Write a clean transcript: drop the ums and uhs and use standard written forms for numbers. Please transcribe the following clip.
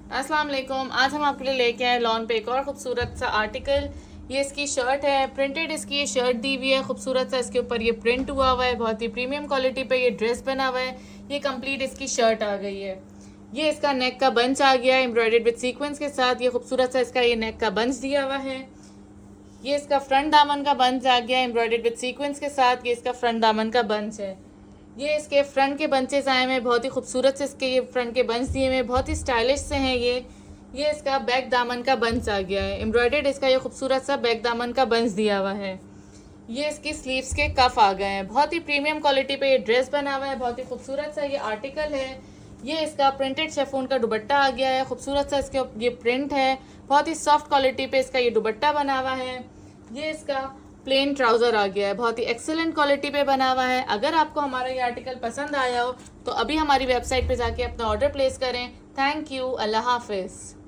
अस्सलाम वालेकुम। आज हम आपके लिए लेके आए लॉन पे एक और खूबसूरत सा आर्टिकल। ये इसकी शर्ट है, प्रिंटेड इसकी ये शर्ट दी हुई है, खूबसूरत सा इसके ऊपर ये प्रिंट हुआ हुआ है, बहुत ही प्रीमियम क्वालिटी पे ये ड्रेस बना हुआ है। ये कंप्लीट इसकी शर्ट आ गई है। ये इसका नेक का बंच आ गया है एम्ब्रॉयडर्ड विद सीक्वेंस के साथ। ये खूबसूरत सा इसका ये नेक का बंच दिया हुआ है। ये इसका फ्रंट दामन का बंच आ गया है एम्ब्रॉयडर्ड विद सीक्वेंस के साथ। ये इसका फ्रंट दामन का बंच है। ये इसके फ्रंट के बंचेस आए हुए हैं, बहुत ही खूबसूरत से इसके ये फ्रंट के बंच दिए हुए हैं, बहुत ही स्टाइलिश से हैं ये इसका बैक दामन का बंच आ गया है एम्ब्रॉयडर्ड। इसका ये खूबसूरत सा बैक दामन का बंच दिया हुआ है। ये इसकी स्लीव्स के कफ आ गए हैं। बहुत ही प्रीमियम क्वालिटी पे ये ड्रेस बना हुआ है, बहुत ही खूबसूरत सा ये आर्टिकल है। ये इसका प्रिंटेड शेफून का दुपट्टा आ गया है, खूबसूरत सा इसके ये प्रिंट है। बहुत ही सॉफ्ट क्वालिटी पे इसका ये दुपट्टा बना हुआ है। ये इसका प्लेन ट्राउजर आ गया है, बहुत ही एक्सेलेंट क्वालिटी पे बना हुआ है। अगर आपको हमारा ये आर्टिकल पसंद आया हो तो अभी हमारी वेबसाइट पे जाके अपना ऑर्डर प्लेस करें। Thank you. अल्लाह हाफिज़।